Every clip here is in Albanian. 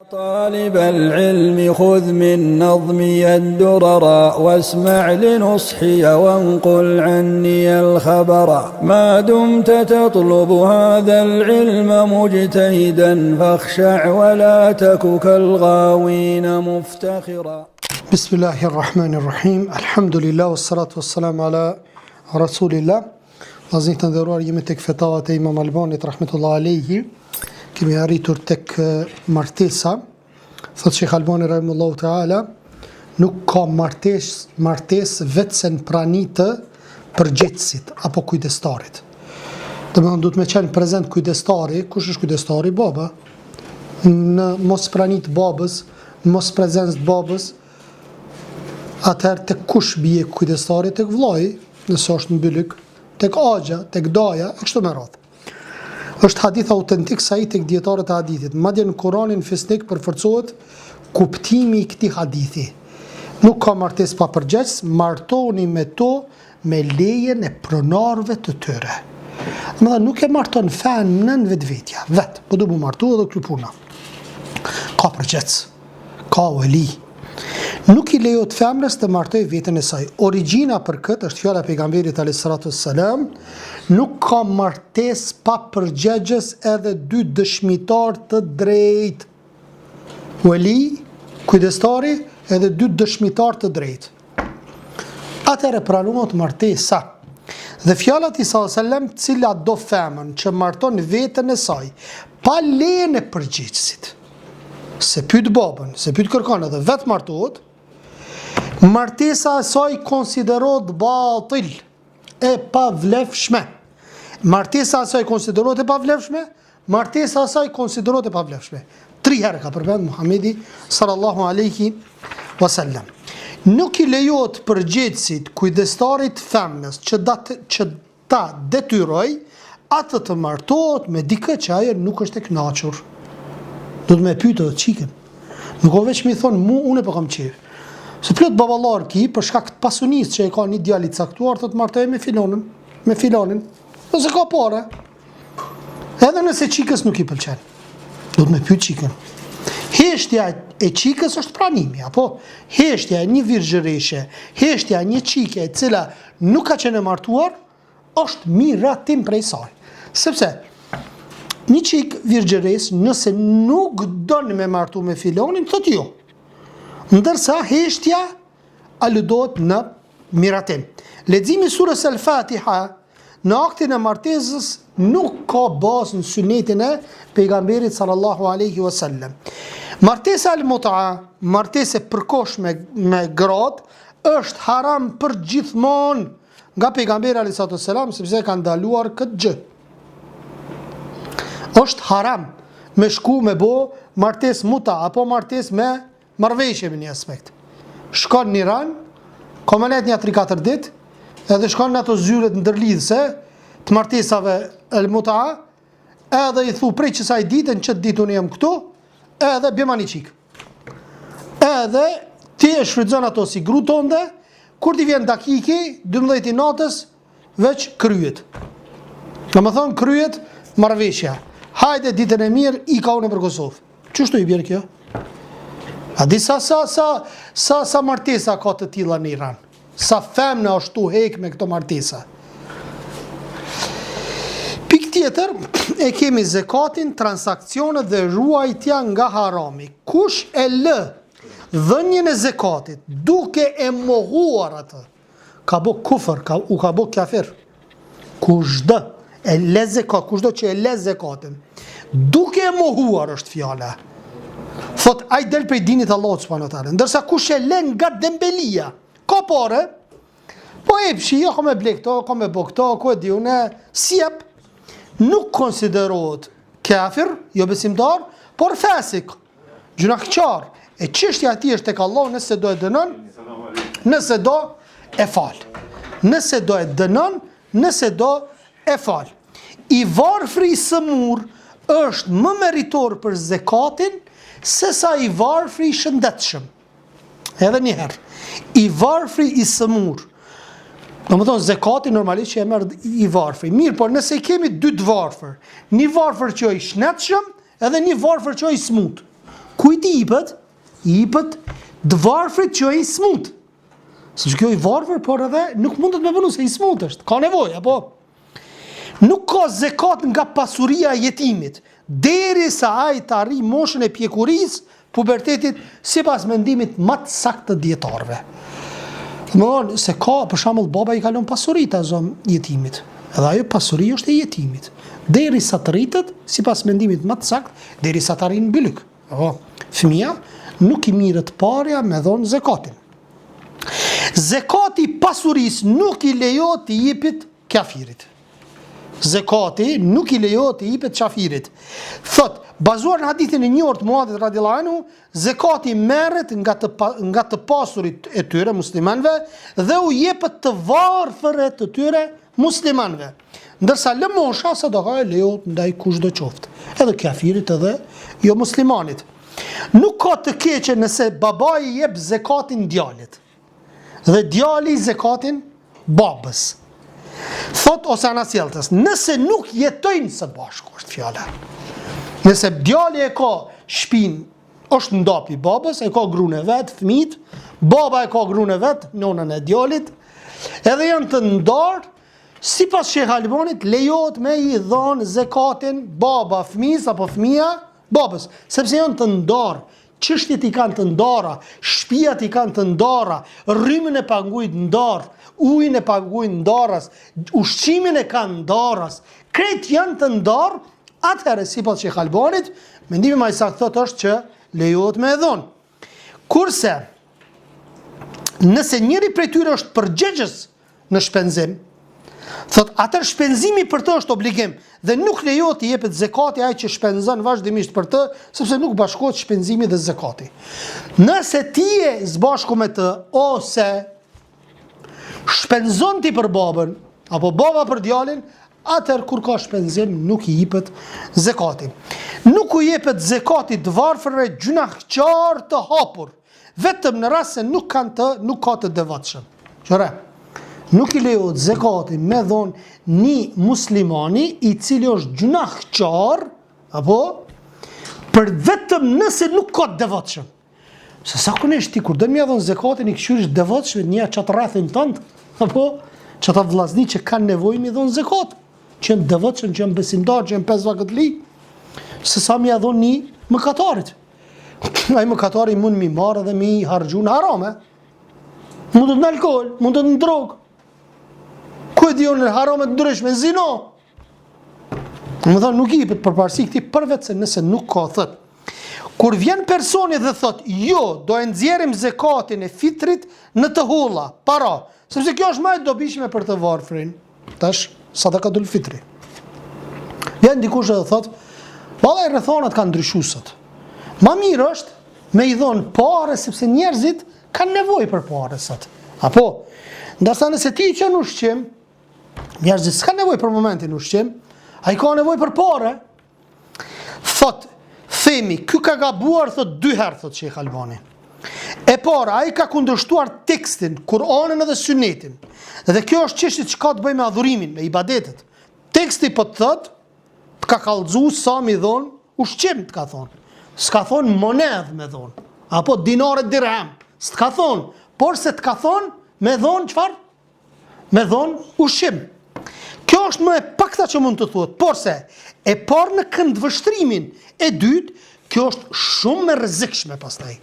طالب العلم خذ من نظمي الدرر واسمع لنصحي وانقل عني الخبر ما دمت تطلب هذا العلم مجتهدا فاخشع ولا تك كالغاوين مفتخرا. بسم الله الرحمن الرحيم. الحمد لله والصلاة والسلام على رسول الله. Vazhdim të nderuar, jemi tek fetavat e Imam Albanit rahmetullah alayhi. Kemi arritur tek martesa. Thot Sheikh Albani rahimullahu taala, nuk ka martesë vetëm prani të përgjegjësit apo kujdestarit. Domethënë duhet me qenë prezent kujdestari. Kush është kujdestari? Baba. Në mos prani të babës, në mos prezencë të babës, atëherë tek kush bie kujdestari? Tek vllai, nëse është në bylyk, tek agja, tek daja, e kështu me radhë. Është hadith autentik sa i tek dietarët e hadithit. Madje në Kur'anin fisnik përforcohet kuptimi i këtij hadithi. Nuk ka martesë pa përgjegjës, martoni me to me lejen e pronarëve të tyre. Domethënë nuk e marton fen nën vetvetja, po do mu martu edhe kjo puna. Ka përgjegjës, ka veli. Nuk i lejohet femrës të martoj veten e saj. Origjina për këtë është fjala e pejgamberit alayhis salatu wassalam, nuk ka martesë pa përgjegjës edhe dy dëshmitar të drejtë. Wali, kujdestari, edhe dy dëshmitar të drejtë. Atëherë pranohet martesa. Dhe fjala e Isa sallallahu alaihi wasallam, cila do femën që marton veten e saj pa lejen e përgjegjësit, se pyet babën, se pyet kërkon edhe vetë martohet, martesa e saj konsiderohet batil, e pavlefshme. Martesa e saj konsiderohet e pavlefshme, martesa e saj konsiderohet e pavlefshme. 3 herë ka përmend Muhamedi sallallahu alaihi wasallam. Nuk i lejohet përgjegjësit, kujdestarit femnës që ta detyroj atë të martohet me dikë që ajo nuk është e kënaqur. Do të më pyetë çikën. Nuk o veç mi thon unë po kam qejf. Se plot baballar ki për shkak të pasunisë që e ka një djalë i caktuar, thotë martoj me filonin. Ose ka parë. Edhe nëse çikës nuk i pëlqen. Do të më pyet çikën. Heshtja e çikës është pranimi, apo heshtja e një virgjëreshe, heshtja e një çike e cila nuk ka qenë martuar, është miratim prej saj. Sepse një çik virgjëres, nëse nuk don me martu me filonin, thotë jo. Ndërsa heshtja aludohet në miratim. Leximi surës Al-Fatiha në aktin e martesës nuk ka bazë në sunetin e pejgamberit sallallahu alaihi wasallam. Martesa al-mut'a, martesa përkohshme me gratë, është haram për gjithmonë nga pejgamberi alayhi salatu wasalam, sepse ka ndaluar këtë gjë. Është haram me shku me bo martesë muta apo martesë me marrëveshje me një aspekt. Shkon në Iran, komalet një 3-4 ditë, edhe shkon në ato zyret ndërlidhëse të martesave al-mut'a, edhe i thu prej qësaj ditën që ditë unë jam këtu, edhe bjema një qikë. Edhe ti e shfrytëzon ato si gru tonde, kur ti vjen dakiki, 12 i natës, veç kryet. Në më thonë kryet marrëveshja. Hajde ditën e mirë, i ka unë për Kosovë. Qështu i bjerë kjo? A di sa martesa ka të tilla në Iran? Sa femna është tu hek me këto martesa? Pik tjetër, e kemi zekatin, transakcionet dhe ruajtja nga harami. Kush e lë dhënien e zekatit duke e mohuar atë, ka bo kufër, u ka bo kafir. Kushdo e le zekat, kushdo që e le zekatin, duke e mohuar është fjala. Thot, ai del prej dinit Allahut subhanahu wa taala. Ndërsa kush e lën nga dembelia, ka pare, po e pshi, jo me blek këto, ka me bo këto, ku e di unë, sjep, nuk konsiderohet kafir, jo besimtar, por fasik, gjunaqçar. E çështja e tij është tek Allah, nëse do e dënon, nëse do e fal. Nëse do e dënon, nëse do e fal. I varfri i sëmur është më meritor për zekatin se sa i varfri i shëndetshëm. Edhe njëherë, i varfri i sëmur, do më thonë zekati normalisht që e merë i varfri. Mirë, por nëse kemi 2 varfër, një varfër që i shëndetshëm edhe një varfër që i smut, Kujt i jepet? I jepet dvarfrit që ai smut. Sepse kjo i varfër, por edhe nuk mundet me punu se i smut është, ka nevojë, apo? Nuk ka zekat nga pasuria e jetimit, derisa ai të arrijë moshën e pjekurisë, pubertetit, sipas mendimit më të saktë të dietarëve. Domthonë se ka, për shembull, baba i kalon pasuritë jetimit. Edhe ajo pasuri është e jetimit. Derisa të rritet, sipas mendimit më të saktë, derisa të arrijë mbyllëk. Apo fëmia nuk i mirët parja me dhon zekatin. Zekati pasurisë nuk i lejohet të jepet kafirit. Zekati nuk i lejohet të jepet kafirit. Thot, bazuar në hadithin e njohur të Muadhit radhiyallahu anhu, zekati merret nga të pasurit e tyre muslimanëve dhe u jepet të varfërve të tyre muslimanëve. Ndërsa lëmosha sadaka lejohet ndaj kushdo qoftë, edhe kafirit edhe jo muslimanit. Nuk ka të keqe nëse babai i jep zekatin djalit dhe djali zekatin babës. Thot ose anasjeltës, nëse nuk jetojnë së bashku, është fjala. Nëse djali e ka shtëpinë, është ndapi babës, e ka gruën e vet, fëmijët, baba e ka gruën e vet, nonën e djalit, edhe janë të ndarë, sipas Sheh Albonit lejohet me i dhënë zekatin baba fëmijës apo fëmia babës, sepse janë të ndarë. Çështjet i kanë të ndara, shtëpiat i kanë të ndara, rrymën e paguajt ndarë, ujin e paguajt ndaras, ushqimin e kanë ndaras, krejt janë të ndarë, atëherë sipas Sheh Albonit, mendimi më i saktë thotë është që lejohet me dhon. Kurse nëse njëri prej tyre është përgjegjës në shpenzim, thot atëherë shpenzimi për të është obligim dhe nuk lejohet të jepet zekati ai që shpenzon vazhdimisht për të, sepse nuk bashkohet shpenzimi dhe zekati. Nëse ti je zbashku me të ose shpenzon ti për babën apo baba për djalin, atëherë kur ka shpenzim nuk i jepet zekati. Nuk u jepet zekati të varfërve gjunaqtar të hapur, vetëm në rast se nuk ka të devotshëm. Qëre, nuk i lejohet zekati me dhon një muslimani i cili është gjunaqtar, apo për vetëm nëse nuk ka të devotshëm. Se zakonisht ti kur do më dhon zekatin i këshyrish devotshëm, një çat rrethin tënd, apo çata vllazni që kanë nevojë mi dhon zekat, që janë devotshëm, që janë besimtar, që janë 5 vakët li, se sa mi dhon një mëkatarit. Ai mëkatari mund mi marrë dhe mi harxhu në harame. Mundet në alkool, mundet në drogë. Ku e dion në harame të ndryshme, zino. Më thonë nuk i jepet përparësi këtij përveç se nëse nuk ka thot. Kur vjen personi dhe thot, jo, do e nxjerrim zekatin e fitrit në të holla, para, sepse kjo është më e dobishme për të varfrin. Tash sadakatul fitri. Vjen dikush dhe thot, vallai rrethonat kanë ndryshuar sot. Ma mirë është me i dhon parë sepse njerëzit kanë nevojë për parë sot. Apo, ndërsa nëse ti që në ushqim, njerëzit s'ka nevojë për momentin ushqim, ai ka nevojë për parë. Thot, themi, ky ka gabuar thot 2 herë thot Sheh Albani. E para, ai ka kundërshtuar tekstin, Kur'anin edhe Sunetin. Dhe kjo është çështje që ka të bëjë me adhurimin, me ibadetet. Teksti po të thot, të ka kallëzu sa mi dhon ushqim, të ka thonë. S'ka thonë monedh me dhon, apo dinare dirham, s'ka thonë, por se të ka thonë me dhon çfarë? Me dhon ushqim. Kjo është më e pakta që mund të thuhet, por se e parë në këndvështrimin e dytë, kjo është shumë e rrezikshme pastaj.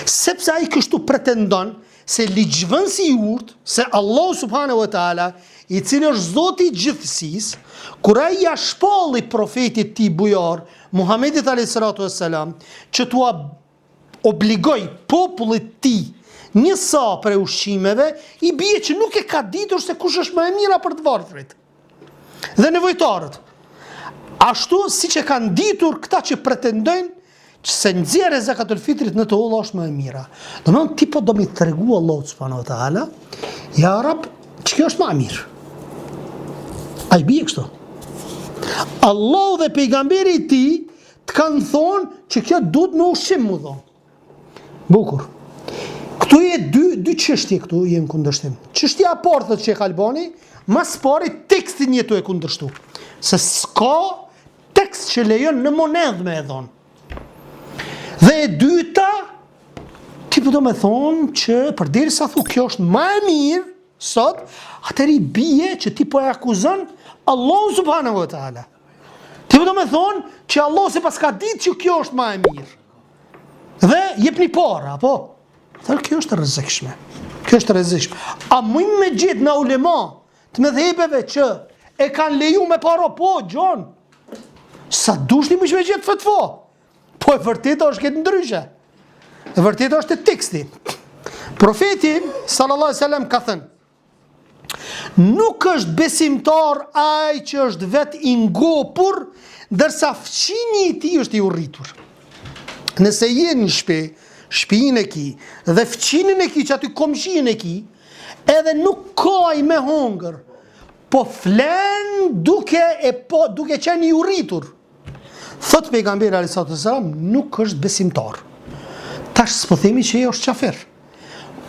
Sepse ai kështu pretendon se ligjvënësi i urtë, se Allah subhanahu wa taala, i cili është Zoti i gjithësisë, kur ai ja shpalli profetit tij bujor, Muhamedit alayhis salatu wassalam, që t'ua obligoj popullit tij një sa për ushqimeve, i bie që nuk e ka ditur se kush është më e mira për të varfrit dhe nevojtarët. Ashtu siç e kanë ditur këta që pretendojnë që se nxjerrja e zakatul fitrit në të holla është më e mira. Domthonë ti po do mi tregu Allahu subhanahu wa taala, ja Rab, ç'kjo është më e mirë. Ai bie kështu. Allahu dhe pejgamberi i tij të kanë thonë që kjo duhet me ushqim mu dhon. Bukur. Këtu je dy çështje këtu jem kundërshtim. Çështja e parë thotë Sheh Albani, mas pari tekstin jetu e kundërshtu. Se s'ka tekst që lejon në monedh me e dhon. Dhe e dyta, ti po do me thonë që përderisa thu kjo është më e mirë sot, atëri bie që ti po e akuzon Allah subhanahu wa taala. Ti po do me thonë që Allah se pas ka ditë që kjo është më e mirë. Dhe jepni para, apo? Thërë kjo është rrezikshme. Kjo është rrezikshme. A mujmë me gjetë në ulema të mëdhëbeve që e kanë leju me para, po, Gjon. Sa dushni më me gjetë fatva. Po e vërteta është këtë ndryshe. E vërteta është të teksti. Profeti sallallahu alaihi wasallam ka thënë: nuk është besimtar ai që është vetë i ngopur, ndërsa fqini i tij është i urritur. Nëse je në shtëpinë e ki, dhe fqinin e ki që aty komshin e ki, edhe nuk ka i me hongër, po flen duke qenë i urritur. Thot pejgamberi alayhi salatu wasalam, nuk është besimtar. Tash s'po themi që është qafir,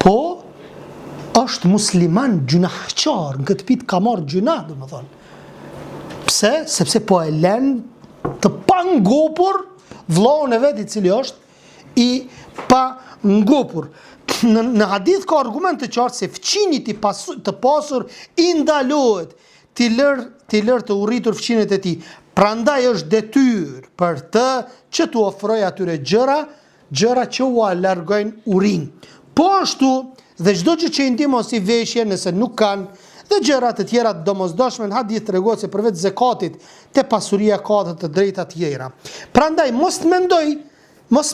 po është musliman gjunahqar, në këtë pit ka marrë gjunah, do më thonë. Pse? Sepse po e len të pa ngopur vllaun e vet i cili është i pa ngopur. Në hadith ka argument të qartë se fqini të pasur i ndalohet t'i lër të urritur fqinit e tij. Prandaj është detyrë për të që t'u ofroj atyre gjëra që u largojnë urin. Po ashtu dhe çdo gjë që i ndihmon si veshje nëse nuk kanë, dhe gjëra të tjera të domosdoshme, në hadith tregon se përveç zakatit te pasuria ka të drejta të tjera. Prandaj mos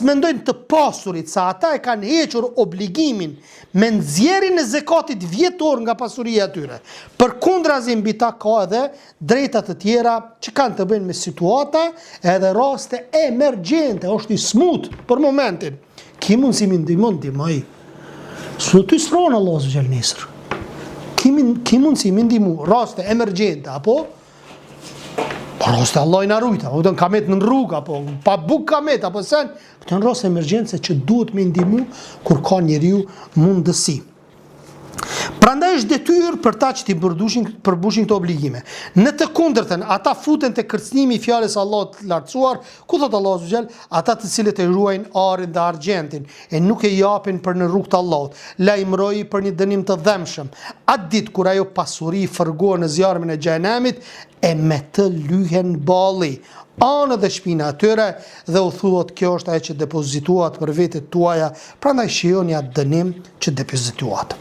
mendojnë të pasurit se ata e kanë hequr obligimin me nxjerrjen e zakatit vjetor nga pasuria e tyre. Përkundrazi mbi ta ka edhe drejta të tjera që kanë të bëjnë me situata edhe raste emergjente, është i smut për momentin. Ki mund si më ndihmoj. Së ty sronë Allah së gjelë nesër. Ki mund si më ndihmu raste emergjente, apo? Po raste Allah i në rujta, apo të në kamet në rrugë, apo pa buk kamet, apo sen. Këtë në raste emergjente që duhet me ndihmu kur ka njeriu mundësi. Prandaj është detyrë për ta që t'i përbushin këto obligime. Në të kundërtën, ata futen te kërcënimi i fjalës Allahut të lartësuar, ku thot Allahu subhanahu wa taala, ata të cilët e ruajnë arin dhe argjentin e nuk e japin për në rrugt të Allahut, lajmëroi për një dënim të dhëmshëm. Atë ditë kur ajo pasuri fërgohet në zjarmin e xhenemit, e me të lyhen balli anë dhe shpina atyre, dhe u thuhet kjo është ajo që depozituat për vetet tuaja, prandaj shijoni atë dënim që depozituat.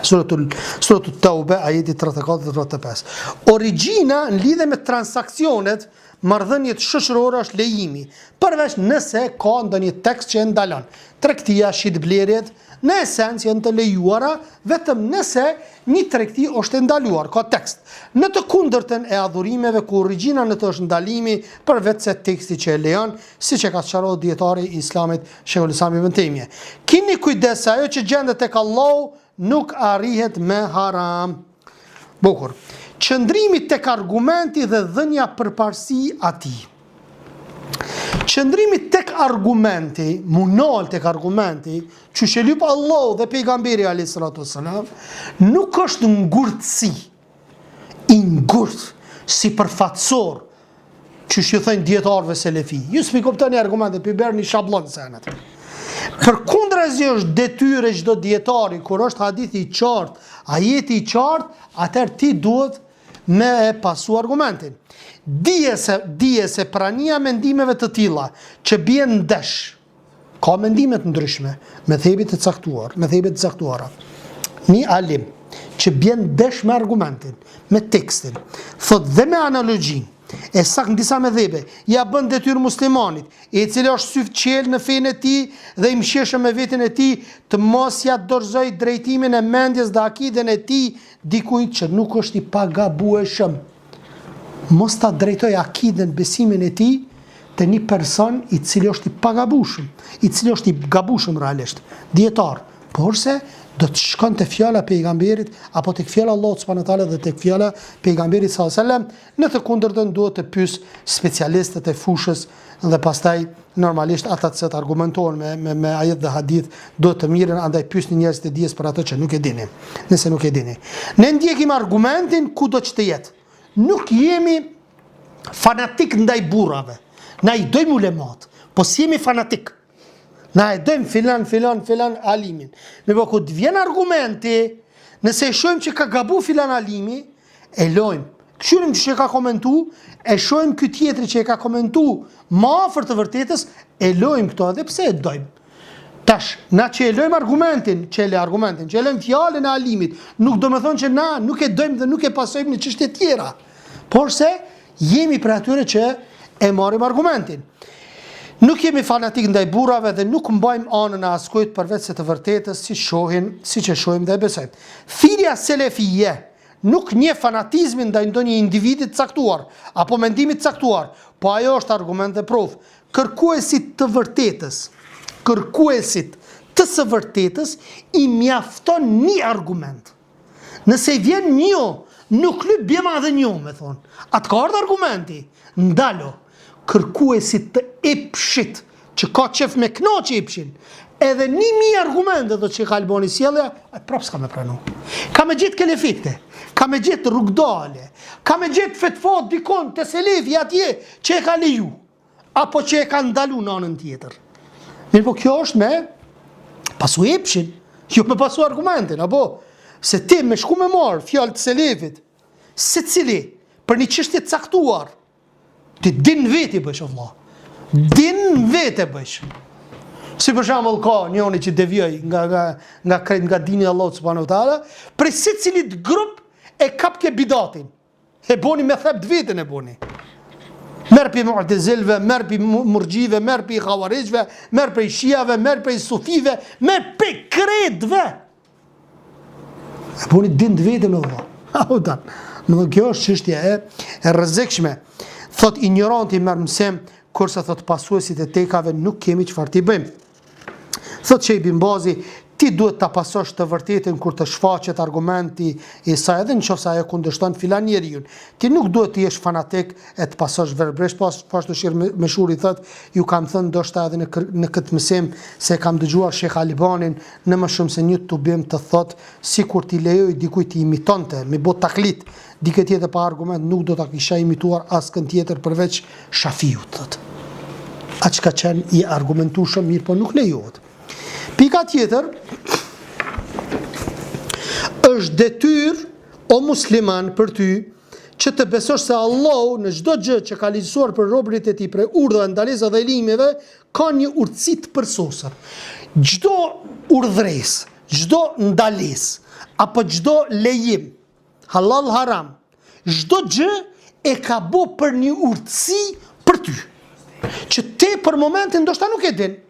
Suratul Tauba, ajeti 34-35. Origjina në lidhje me transaksionet, marrëdhëniet shoqërore është lejimi, përveç nëse ka ndonjë tekst që e ndalon. Tregtia, shitblerjet, në esencë janë të lejuara vetëm nëse një tregti është e ndaluar, ka tekst. Në të kundërtën e adhurimeve ku origjina në të është ndalimi, përveç se teksti që e lejon, siç e ka sqaruar dietari i Islamit Sheikhul Islam Ibn Taymija. Kini kujdes, ajo që gjendet tek Allahu nuk arrihet me haram. Bukur. Qëndrimi tek argumenti dhe dhënia përparësi atij. Qëndrimi tek argumenti, munal tek argumenti, që shelyp Allahu dhe pejgamberi alayhis salatu wassalam, nuk është ngurtësi, i ngurt, si përfatsor, që ju thënë dietarëve selefi. Ju s'mi kuptoni argumentet, pi bërni shablon senet. Përkundrazi është detyrë çdo dietari kur është hadithi i qartë, ajeti i qartë, atëherë ti duhet me e pasu argumentin. Dije se prania mendimeve të tilla që bien ndesh, ka mendime të ndryshme, me thebit të caktuara. Një alim që bien ndesh me argumentin, me tekstin, thot dhe me analogjinë, e sak në disa medhebe, ja bën detyrë muslimanit, i cili është syf qelë në fenë e tij dhe i msheshëm me veten e tij, të mos ja dorëzoj drejtimin e mendjes dhe akiden e tij dikujt që nuk është i pagabueshëm. Mos ta drejtoj akiden, besimin e tij te një person i cili është i pagabueshëm, i cili është i gabueshëm realisht, dietar, porse do të shkon te fjala e pejgamberit apo tek fjala e Allahut subhanahu wa taala dhe tek fjala e pejgamberit sallallahu alajhi wasallam, në të kundërtën duhet të pyes specialistët e fushës dhe pastaj normalisht ata që argumentojnë me ajet dhe hadith duhet të mirën, andaj pyesni njerëz të dijes për ato që nuk e dini. Nëse nuk e dini, ne ndjekim argumentin kudo që të jetë. Nuk jemi fanatik ndaj burrave. Na i dojmë ulemat. po si jemi fanatik. Na e dojmë filan alimin. Me po ku të vjen argumenti, nëse e shojmë që ka gabu filan alimi, e lojmë. Këshyrim që e ka komentu, e shojmë këtë tjetëri që e ka komentu ma afër të vërtetës, e lojmë këto edhe pse e dojmë. Tash, na që e lojmë argumentin, që e lojmë fjallën e alimit, nuk do me thonë që na nuk e dojmë dhe nuk e pasojmë në çështje tjera. Por se jemi për atyre që e marim argumentin. Nuk jemi fanatik ndaj burrave dhe nuk mbajmë anën e askujt përveç se të vërtetës siç e shohim dhe e besojmë. Thirrja selefie nuk nje fanatizmin ndaj ndonjë individi të caktuar apo mendimit të caktuar, po ajo është argument dhe provë. Kërkuesit të së vërtetës i mjafton një argument. Nëse i vjen një, nuk lyp bjema dhe një, me thonë. Atë ka ardhur argumenti, ndalo. Kërkuesit të epshit, që ka qef me knoqë epshin, edhe 1000 argumente do që ka alboni sjellja, prapë s'ka me pranu. Ka me gjithë kelefikte, ka me gjithë rrugdale, ka me gjithë fetfot dikon të selefi atje që e ka leju, apo që e ka ndalu në anën tjetër. Mirë po kjo është me pasu epshin, jo me pasu argumentin, apo se ti me shku me marë fjallë të selefit, se cili për një çështje të caktuar, ti din veti bësh, Allah. Din vete bësh. Si për shembull ka njëri që devijoj nga dini Allah subhanahu wa taala, për secilit grup e kap ke bidatin. E boni me thep të vetën e boni. Merr pi mu'tazilëve, merr pi murxhive, merr pi xhawarizve, merr pi shiave, merr pi sufive, merr pi kredve. E boni din të vetën Allah. Audan. Në kjo është çështja e rrezikshme. Thot ignoranti merr mësim, kurse thot pasuesit e tekave nuk kemi çfarë t'i bëjmë. Thot Sheikh Ibn Bazi, ti duhet ta pasosh të vërtetën kur të shfaqet argumenti i saj, edhe nëse ajo kundërshton filan njeriu. Ti nuk duhet të jesh fanatik e të pasosh verbresh, ashtu si Meshuri thot, ju kam thënë ndoshta edhe në këtë mësim se kam dëgjuar Sheikh Albanin në më shumë se një tubim të thot, sikur ti lejoj dikujt të imitonte, me bot taklit, dikë tjetër pa argument nuk do ta kisha imituar askën tjetër përveç Shafiut thot. Aq ka qenë i argumentueshëm mirë, po nuk lejohet. Pika tjetër, është detyrë o musliman për ty që të besosh se Allahu në çdo gjë që ka lejuar për robërit e tij, për urdhra, ndalesa dhe limeve, ka një urtësi të përsosur. Çdo urdhresë, çdo ndalesë apo çdo lejim, halal haram, çdo gjë e ka bo për një urtësi për ty, që te për momentin ndoshta nuk e din.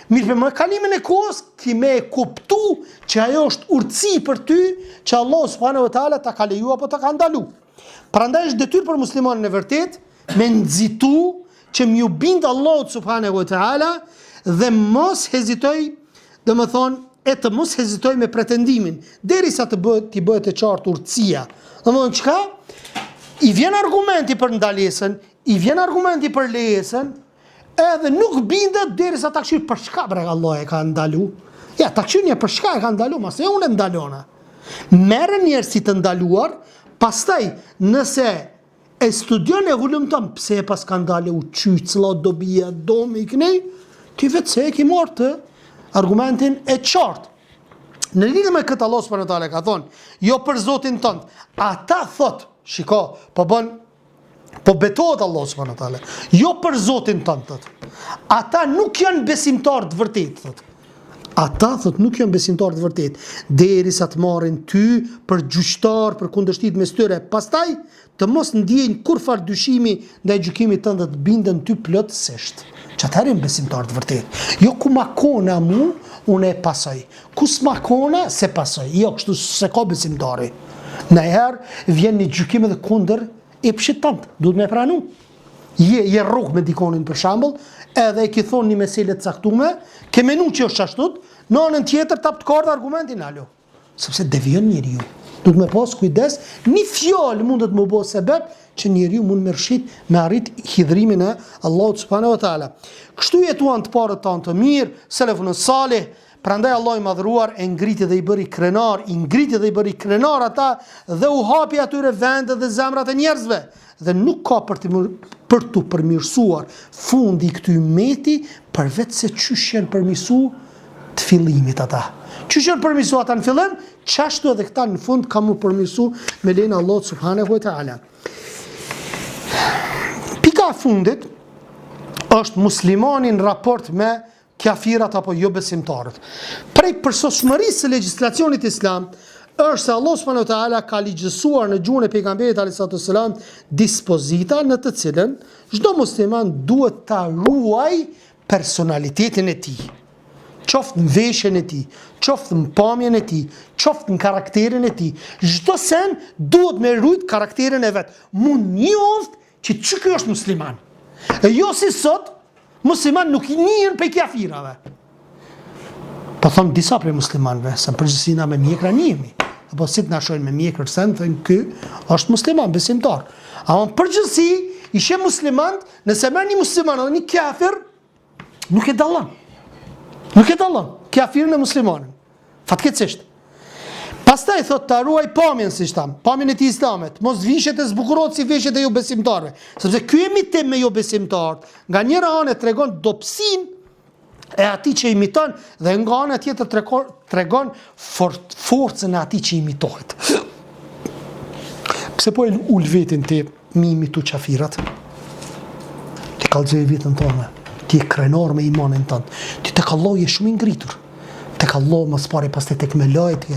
Mirë për më kalimin e kohës, ki me e kuptu që ajo është urtësi për ty, që Allah subhanahu wa taala ta ka leju apo ta ka ndalu. Prandaj është detyrë për muslimanin e vërtet me nxitu që m'ju bind Allah subhanahu wa taala dhe mos hezitoj, domethënë të mos hezitoj me pretendimin, derisa t'i bëhet e qartë urtësia. Domethënë çka? I vjen argumenti për ndalesën, i vjen argumenti për lejesën, edhe nuk bindet derisa ta këshir për shka bre Allah e ka ndalu. Ja, ta këshir një për shka e ka ndalu, mas e unë e ndalona. Merë njerë si të ndaluar, pastaj nëse e studion e hullumton, pse e pas ka ndalu u qytë, cëla dobija, domi i kënej, ti vetë se e ki marrë të argumentin e qartë. Në lidhje me këtë Allah subhanahu wa taala ka thonë, jo për Zotin tënd, ata thot, shiko, po betohet Allah subhanahu wa taala, jo për Zotin tënd thot. Ata nuk janë besimtarë të vërtet thot. Ata thot nuk janë besimtarë të vërtet, derisa të marrin ty për gjyqtar, për kundërshtit mes tyre, pastaj të mos ndjejnë kurfar dyshimi ndaj gjykimit tënd dhe të binden ty plotësisht. Çfarë janë besimtarë të vërtet? Jo ku ma kona mu, unë e pasoj. Ku s'ma kona, se pasoj. Jo, kështu se ka besimtari. Nëherë vjen një gjykim edhe kundër epshit tënd, duhet me pranu. Je rrugë me dikonin për shembull, edhe e ki thonë një mesele të caktuar, ke menu që është ashtu, në anën tjetër tap të kardh argumentin alo. Sepse devijon njeriu. Duhet me pas kujdes, një fjalë mundet më bëj sebeb që njeriu mund me rshit me arrit hidhrimin e Allahut subhanahu wa taala. Kështu jetuan të parët tanë të mirë, selefun salih, Prandaj Allah i madhruar e ngriti dhe i bëri krenar, ata dhe u hapi atyre vendet dhe zemrat e njerëzve. Dhe nuk ka për të përmirësuar fundi i këtij ummeti përveç se çysh janë përmirësu të fillimit ata. Çysh janë përmirësu ata në fillim, çashtu edhe këta në fund kanë më përmirësu me lejen e Allahut subhanahu wa taala. Pika e fundit është muslimani në raport me kafirat apo jo besimtarët. Prej përsosmërisë së legjislacionit islam është se Allah subhanahu wa taala ka ligjësuar në gjuhën e pejgamberit alayhis salam dispozita në të cilën çdo musliman duhet ta ruaj personalitetin e tij. Qoftë në veshjen e tij, qoftë në pamjen e tij, qoftë në karakterin e tij. Çdo sen duhet me rujt karakterin e vet. Mund njoft që ky është musliman. E jo si sot musliman nuk i njihen pe kafirave. Po thon disa prej muslimanëve, sa përgjithësi na me mjekra njihemi. Apo si të na shohin me mjekër sen, thënë ky është musliman, besimtar. Ama përgjithësi ishe musliman, nëse merr një musliman dhe një kafir, nuk e dallon. Nuk e dallon kafirin e muslimanin. Fatkeqësisht. Pastaj thot ta ruaj pamjen, siç tham, pamjen e tij islamet, mos vishet e zbukurohet si veshjet e jo besimtarëve, sepse ky imitim me jo besimtar, nga njëra anë tregon dobësinë e atij që imiton dhe nga ana tjetër tregon forcën e atij që imitohet. Pse po e ul vetin ti mi imitu qafirat? Ti kallzoj vetën tonë, ti je krenar me imanin tënd, ti tek Allah je shumë i ngritur, tek Allah mos pari pastaj tek melajt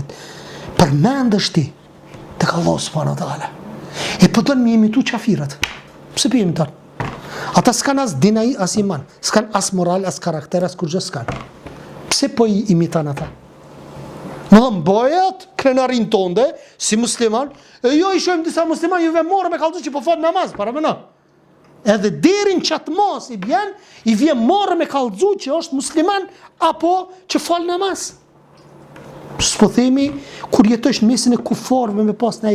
përmendesh ti tek Allah subhanahu wa taala. E po don mi imitu qafirat. Pse po imiton? Ata s'kan as dinai as iman, s'kan as moral, as karakter, as kurgjë s'kan. Pse po i imitan ata? Më dhëm bojat, krenarin tonde, si musliman, e jo i shojmë disa musliman, juve morë me kalzu që po fat namaz, para mëna. Edhe derin qatë mos i vjen morë me kalzu që është musliman, apo që fal namaz. S'po themi, kur jetosh në mesin e kufarve me pas në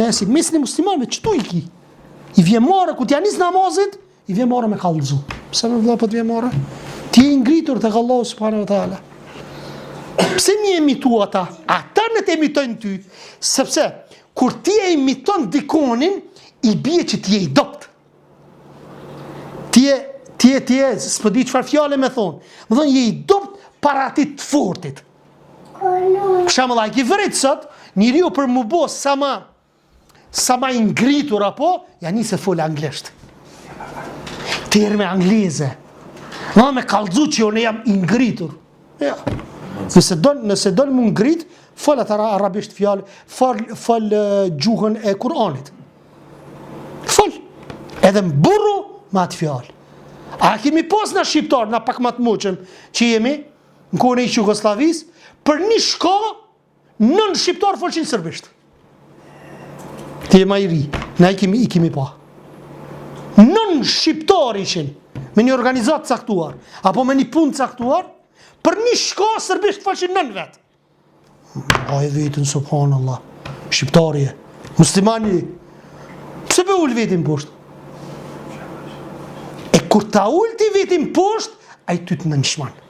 esit, mesin e muslimanve, qëtu i ki? I vjen morë, ku t'ja nis namazit, i vjen morë me kalzu. Pse me vla po t'vjen morë? Ti e ngritur të Allah subhanahu wa taala. Pse mi emitu ata? Ata në të emitojnë ty. Sepse, kur ti e imiton dikonin, i bie që ti e i dopt. Ti e, s'po di çfarë fjale me thonë. Më thonë, je i dopt para atit të fortit. Për shembull, ai ki vërit sot, njeriu për mu bo sa ma i ngritur apo, ja nise fol anglisht. Terme angleze. Ma me kallzu që unë jam i ngritur. Ja. Nëse don mu ngrit, fol atë arabisht fjalë, fol gjuhën e Kur'anit. Fol. Edhe mburru me atë fjalë. A kemi pas na shqiptar, na pak më të muçëm, që jemi në kohën e Jugosllavisë, për një shko, nën shqiptar folshin serbisht. Ti e ma i ri, na i kemi pa. Nën shqiptar ishin, me një organizat caktuar, apo me një punë caktuar, për një shko serbisht folshin nën vetë. A e vetën, subhanallah, shqiptarje, muslimani, pse për ullë vetin poshtë? E kur ta ullë ti vetin poshtë, a i ty të nënshman.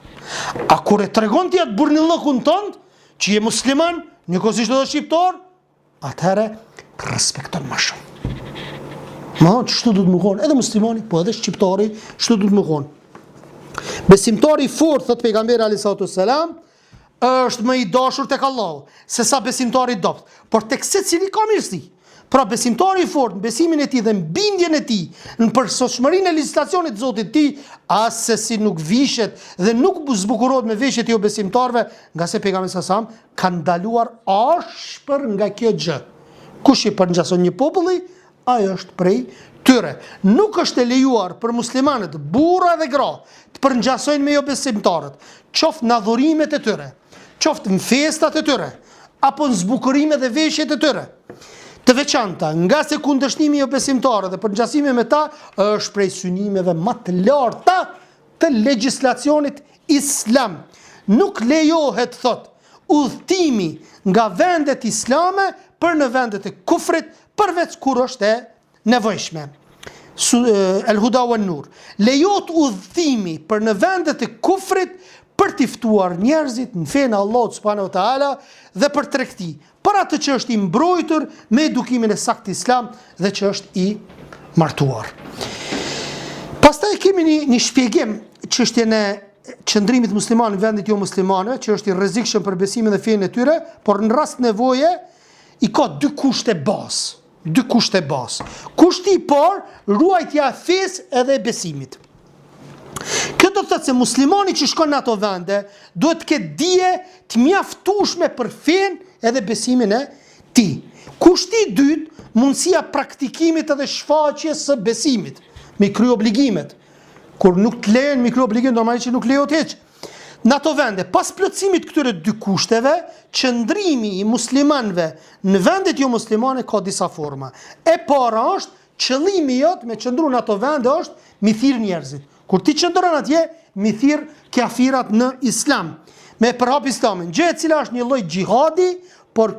A kur e tregon ti atë burnillëkun tënd, që je musliman, njëkohësisht edhe shqiptar, atëherë respekton më shumë. Ma thonë që shtu du të më konë, edhe muslimani, po edhe shqiptari, shtu du të më konë. Besimtari fort, thot pejgamberi a.s. është më i dashur tek Allahu, se sa besimtari dopt, por tek secili ka mirësi. Pra besimtari i fort në besimin e tij dhe në bindjen e tij, në përsosmërinë e legjislacionit të Zotit të tij, as se si nuk vishet dhe nuk zbukurohet me veshjet e jo besimtarve, nga se pejgamberi sa ka ndaluar ashpër nga kjo gjë. Kush i përngjason një populli, ai është prej tyre. Nuk është e lejuar për muslimanët, burra dhe gra, të përngjasojnë me jo besimtarët, qoftë në adhurimet e tyre, qoftë në festat e tyre, apo në zbukurimet dhe veshjet e tyre. Të veçanta, nga se kundërshtimi jo besimtarë dhe përngjasimi me ta është prej synimeve më të larta të legjislacionit islam. Nuk lejohet, thot, udhëtimi nga vendet islame për në vendet e kufrit, përveç kur është e nevojshme. El-Huda wan Nur. Lejohet udhëtimi për në vendet e kufrit për t'i ftuar njerëzit në fenë e Allahut subhanahu wa taala dhe për tregti, për atë që është i mbrojtur me edukimin e saktë islam dhe që është i martuar. Pastaj kemi një shpjegim çështjen e qëndrimit musliman në vendet jo muslimane, që është i rrezikshëm për besimin dhe fenë e tyre, por në rast nevoje i ka dy kushte bazë. Kushti i parë, ruajtja e fesë edhe e besimit. Kjo do të thotë se muslimani që shkon në ato vende duhet të ketë dije të mjaftueshme për fenë edhe besimin e tij. Kushti i dytë, mundësia praktikimit edhe shfaqjes së besimit, me kry obligimet. Kur nuk të lejen me kry obligim, normalisht nuk lejohet hiç. Në ato vende, pas plotësimit këtyre dy kushteve, qëndrimi i muslimanëve në vendet jo muslimane ka disa forma. E para është, qëllimi jot me qëndru në ato vende është mi thirr njerëzit. Kur ti qëndron atje, mi thirr kafirat në islam, me përhap islamin. Gjë e cila është një lloj xhihadi, por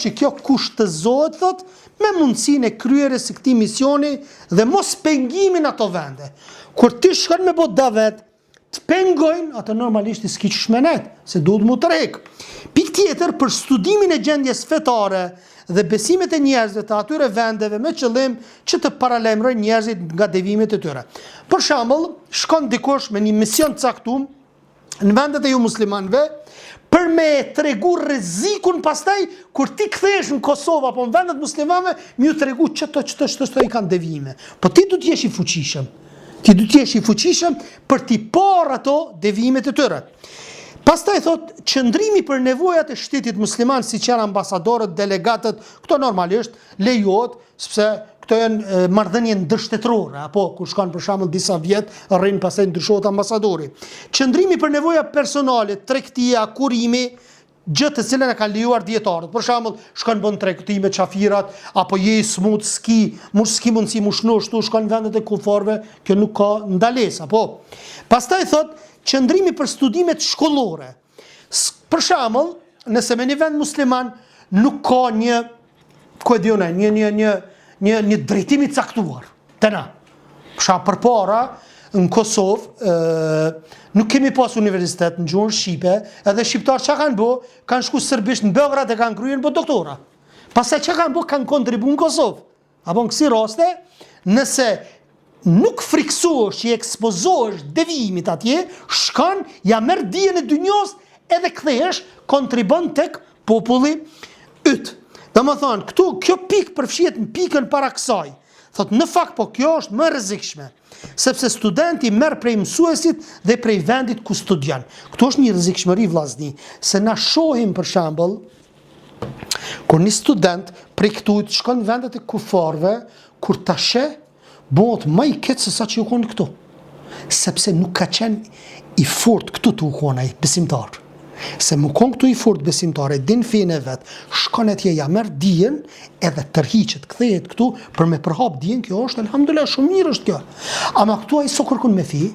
që kjo kushtëzohet, thot, me mundësinë e kryerjes së këtij misioni dhe mos pengimin ato vende. Kur ti shkon me bot davet, të pengojnë, atë normalisht i s'ki shmenet, se duhet mu të rek. Pikë tjetër, për studimin e gjendjes fetare dhe besimet e njerëzve të atyre vendeve me qëllim që të paralajmërojnë njerëzit nga devimet e tyre. Për shembull, shkon dikush me një mision të caktuar në vendet e jo muslimanëve për me tregu rrezikun pastaj kur ti kthehesh në Kosovë apo në vendet muslimane, më ju tregu çto i kanë devime. Po ti duhet të jesh i fuqishëm. Ti du t'jesh i fuqishëm për t'i parë ato devimet e tyre. Pastaj thot, qëndrimi për nevojat e shtetit musliman, si që janë ambasadorët, delegatët, këto normalisht lejohet, sepse këto janë marrëdhënie ndërshtetërore, apo kur shkon për shembull disa vjet, rrin pastaj ndryshohet ambasadori. Qëndrimi për nevoja personale, tregtia, kurimi, gjë të cilën e kanë lejuar dietarët. Për shembull, shkon bën tregtime çafirat apo je i smut, s'ki mundësi mushnu ashtu, shkon në vendet e kufarëve, kjo nuk ka ndalesë, apo. Pastaj thot, qëndrimi për studimet shkollore. Për shembull, nëse me një vend musliman nuk ka një drejtim i caktuar. Tena. Përpara në Kosovë nuk kemi pas universitet në gjuhën shqipe, edhe shqiptarë që kanë bo, kanë shku sërbisht në Beograd e kanë kryer për doktora. Pastaj që kanë bo, kanë kontribu në Kosovë. Apo në kësi raste, nëse nuk friksohesh që i ekspozohesh devimit atje, shkan, ja merr dijen e dynjos edhe kthehesh, kontribon tek populli yt. Domethënë, këtu kjo pikë përfshihet në pikën para kësaj. Thot, në fakt po kjo është më rrezikshme, sepse studenti merr prej mësuesit dhe prej vendit ku studion. Këtu është një rrezikshmëri vllazni, se na shohim për shembull kur një student prej këtu shkon në vendet e kufarëve, kur ta sheh, bëhet më i keq se sa që u kon këtu. Sepse nuk ka qenë i fort këtu të u kon ai besimtar. Se më kon këtu i fort besimtar, e din fenë vet, shkon atje ja merr dijen edhe tërhiqet, kthehet këtu për me përhap dijen, kjo është elhamdulillah shumë mirë është kjo. Ama këtu ai so kërkon me fi,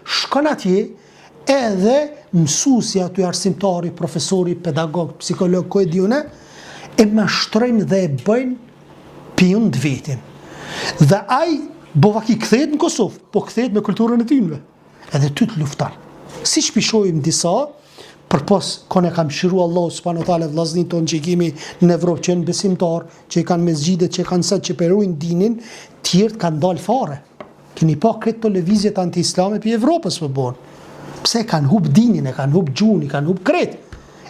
shkon atje edhe mësuesi aty, arsimtari, profesori, pedagog, psikolog, ku e diunë, e mashtrojnë dhe e bëjnë pion të vetin. Dhe ai bovaki kthehet në Kosovë, po kthehet me kulturën e tyre. Edhe ty të lufton. Si shpishojmë disa, për pos kone kam shiru Allah subhanahu wa taala vllaznit tonë që i kemi në Evropë, që janë besimtar, që i kanë mesgjidet, që i kanë set që perujnë dinin, tjertë kanë dalë fare. Keni pa këtë televizjet anti-islame për Evropës për bon. Pse kanë hub dinin, e kanë hub gjuni, kanë hub kretë.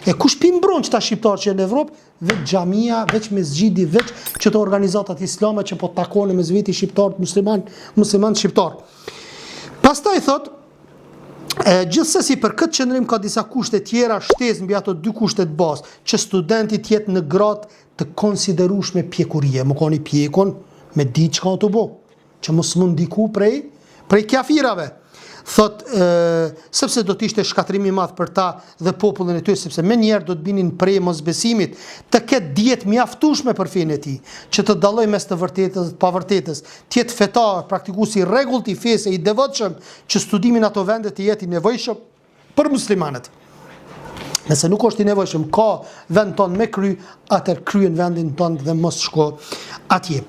E kush pimbron që ta shqiptarë që në Evropë, veç xhamia, veç mesgjidi, veç që të organizatat islame që po takone me zveti shqiptarët musliman shqiptarë. Pastaj thot, gjithsesi për këtë qëndrim ka disa kushte tjera, shtesë mbi ato dy kushte të bazë, që studenti të jetë në gradë të konsiderueshme pjekurie, më koni pjekun me ditë çka të bo, që mos mund ndiku prej kafirave. Thot, sepse do të ishte shkatërimi i madh për ta dhe popullin e tyre, sepse me njerë do të binin prej mosbesimit, të ketë dijet mjaftueshme për fenë e tij, që të dalloj mes të vërtetës dhe të pavërtetës, të jetë fetar, praktikuesi i rregullt i fesë, i devotshëm, që studimin ato vende të jetë i nevojshëm për muslimanët. Nëse nuk është i nevojshëm, ka vend tonë me kry, atër kryen vendin tonë dhe mos shko atje.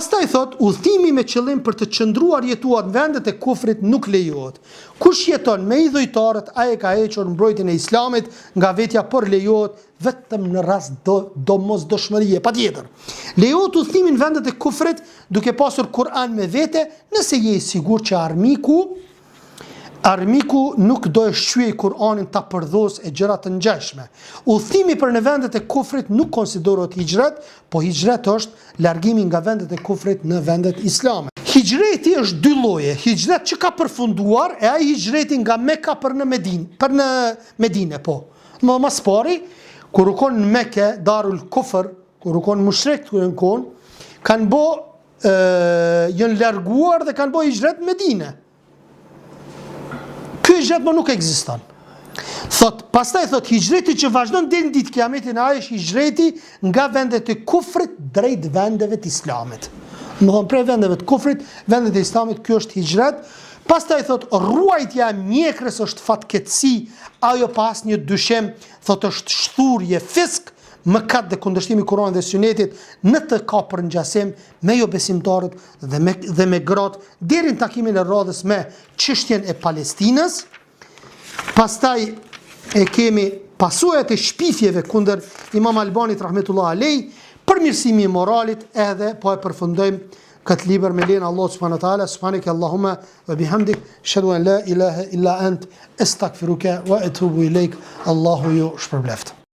Pastaj thot, udhëtimi me qëllim për të qëndruar jetuar në vendet e kufrit nuk lejohet. Kush jeton me idhujtarët, ai ka hequr mbrojtjen e Islamit nga vetja, por lejohet vetëm në rast domosdoshmërie, patjetër. Lejohet udhëtimi në vendet e kufrit duke pasur Kur'an me vete, nëse je i sigurt që armiku nuk do e shqyej Kur'anin ta përdhos e gjëra të ngjashme. Udhëtimi për në vendet e kufrit nuk konsiderohet hijret, po hijret është largimi nga vendet e kufrit në vendet islame. Hijreti është dy lloje, hijret që ka përfunduar e ai hijreti nga Mekka për në Medinë, po. Më pari, kur u kon në Mekë, Darul Kufr, kur u kon mushrik kanë janë larguar dhe kanë bë hijret në Medinë. Ky hijret më nuk ekziston. Pastaj thot hijreti që vazhdon deri në ditë kiametin, ai është hijreti nga vendet e kufrit drejt vendeve të Islamit. Prej vendeve të kufrit, vendet e Islamit, ky është hijret. Pastaj thot ruajtja e mjekrës është fatkeqësi, ajo pa asnjë dyshim, thot është shturje, fisk, mëkat dhe kundërshtimi Kuranit dhe Sunetit në të kapur ngjasim me jo besimtarët dhe me gratë deri në takimin e radhës me çështjen e Palestinës. Pastaj e kemi pasojat e shpifjeve kundër Imam Albanit rahmetullah alej, përmirësimi i moralit, edhe po e përfundojmë këtë libër me lejen e Allahut subhanahu wa taala. Subhanaka Allahumma wa bihamdik, ashhadu an la ilaha illa ant, astaghfiruka wa atubu ilaik. Allahu ju shpërbleft.